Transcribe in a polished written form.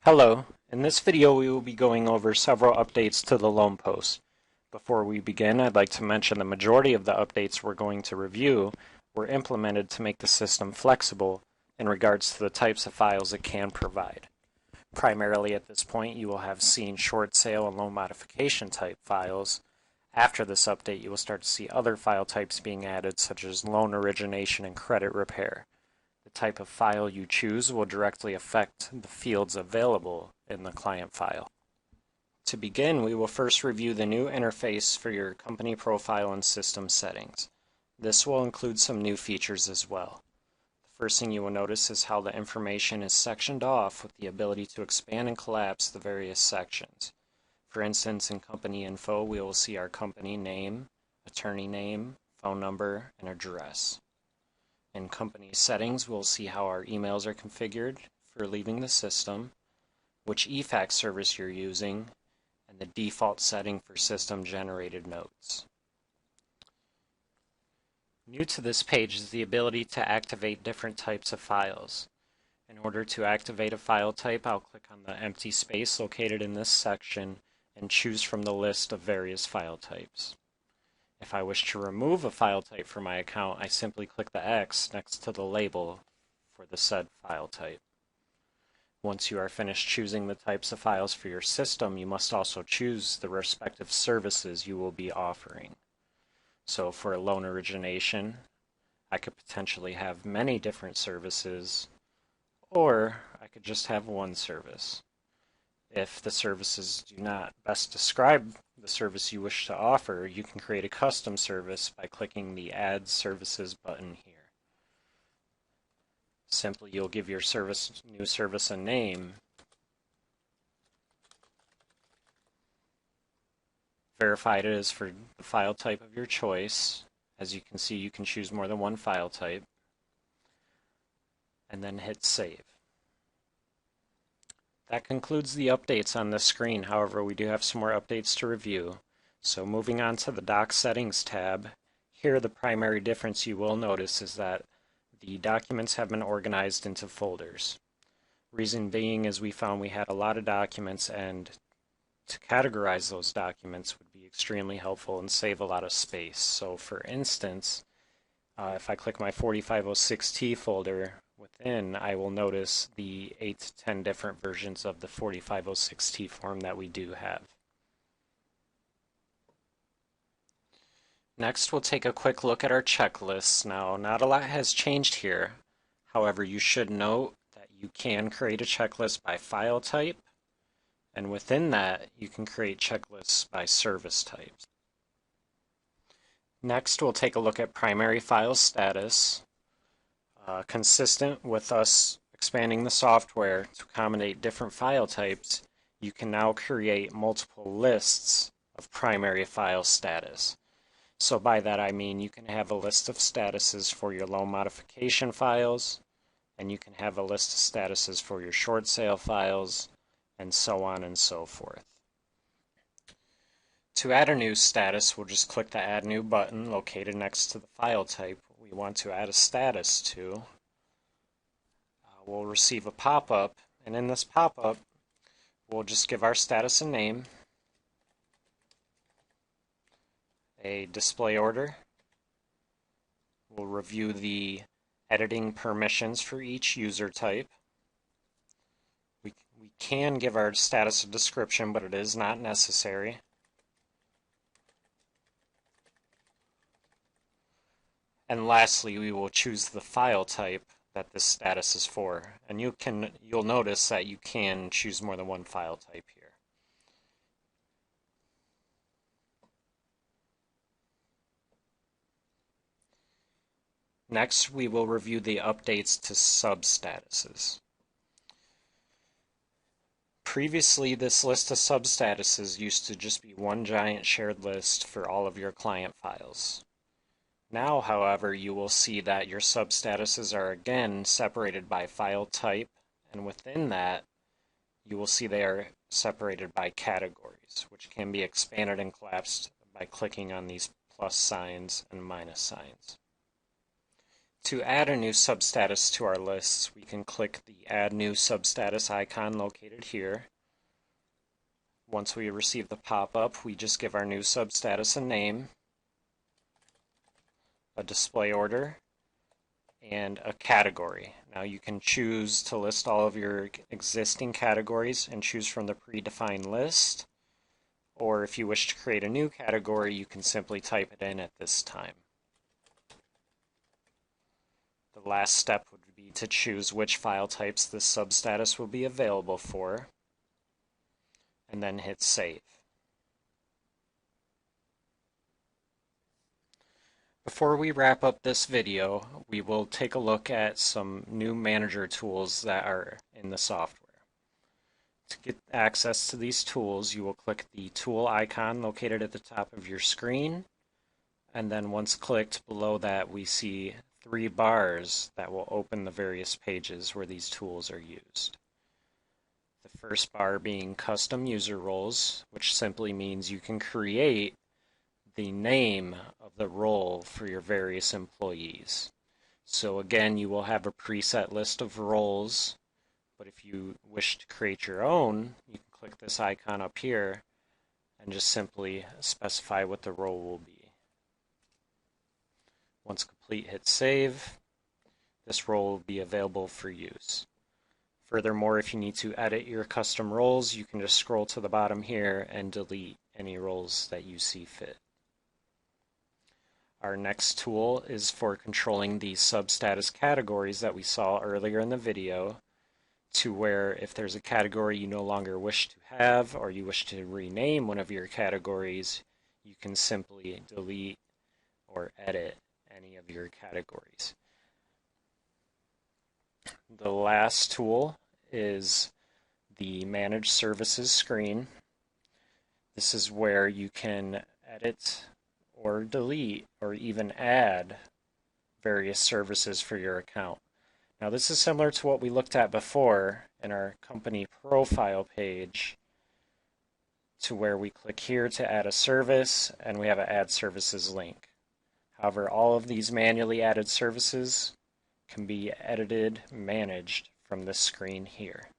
Hello, in this video we will be going over several updates to the Loan Post. Before we begin, I'd like to mention the majority of the updates we're going to review were implemented to make the system flexible in regards to the types of files it can provide. Primarily at this point you will have seen short sale and loan modification type files. After this update you will start to see other file types being added, such as loan origination and credit repair. The type of file you choose will directly affect the fields available in the client file. To begin, we will first review the new interface for your company profile and system settings. This will include some new features as well. The first thing you will notice is how the information is sectioned off with the ability to expand and collapse the various sections. For instance, in company info, we will see our company name, attorney name, phone number, and address. In company settings, we'll see how our emails are configured for leaving the system, which eFax service you're using, and the default setting for system-generated notes. New to this page is the ability to activate different types of files. In order to activate a file type, I'll click on the empty space located in this section and choose from the list of various file types. If I wish to remove a file type from my account, I simply click the X next to the label for the said file type. Once you are finished choosing the types of files for your system, you must also choose the respective services you will be offering. So for a loan origination, I could potentially have many different services, or I could just have one service. If the services do not best describe the service you wish to offer, you can create a custom service by clicking the Add Services button here. Simply, you'll give your new service a name, verify it is for the file type of your choice. As you can see, you can choose more than one file type, and then hit Save. That concludes the updates on this screen. However, we do have some more updates to review. So moving on to the Doc Settings tab, here the primary difference you will notice is that the documents have been organized into folders. Reason being is we found we had a lot of documents, and to categorize those documents would be extremely helpful and save a lot of space. So for instance, if I click my 4506T folder, within, I will notice the 8 to 10 different versions of the 4506T form that we do have. Next, we'll take a quick look at our checklists. Now, not a lot has changed here. However, you should note that you can create a checklist by file type, and within that, you can create checklists by service types. Next, we'll take a look at primary file status. Consistent with us expanding the software to accommodate different file types, you can now create multiple lists of primary file status. So by that I mean you can have a list of statuses for your loan modification files, and you can have a list of statuses for your short sale files, and so on and so forth. To add a new status, we'll just click the Add New button located next to the file type we want to add a status to. We'll receive a pop-up, and in this pop-up we'll just give our status a name, a display order. We'll review the editing permissions for each user type. We can give our status a description, but it is not necessary. And lastly, we will choose the file type that this status is for. And you'll notice that you can choose more than one file type here. Next, we will review the updates to substatuses. Previously, this list of substatuses used to just be one giant shared list for all of your client files. Now, however, you will see that your substatuses are again separated by file type, and within that, you will see they are separated by categories, which can be expanded and collapsed by clicking on these plus signs and minus signs. To add a new substatus to our lists, we can click the Add New Substatus icon located here. Once we receive the pop-up, we just give our new substatus a name, a display order, and a category. Now you can choose to list all of your existing categories and choose from the predefined list, or if you wish to create a new category, you can simply type it in at this time. The last step would be to choose which file types this substatus will be available for, and then hit Save. Before we wrap up this video, we will take a look at some new manager tools that are in the software. To get access to these tools, you will click the tool icon located at the top of your screen, and then once clicked, below that we see 3 bars that will open the various pages where these tools are used. The first bar being Custom User Roles, which simply means you can create the name of the role for your various employees. So again, you will have a preset list of roles, but if you wish to create your own, you can click this icon up here and just simply specify what the role will be. Once complete, hit Save. This role will be available for use. Furthermore, if you need to edit your custom roles, you can just scroll to the bottom here and delete any roles that you see fit. Our next tool is for controlling the substatus categories that we saw earlier in the video, to where if there's a category you no longer wish to have or you wish to rename one of your categories, you can simply delete or edit any of your categories. The last tool is the Manage Services screen. This is where you can edit or delete or even add various services for your account. Now this is similar to what we looked at before in our company profile page, to where we click here to add a service and we have an Add Services link. However, all of these manually added services can be edited, managed from this screen here.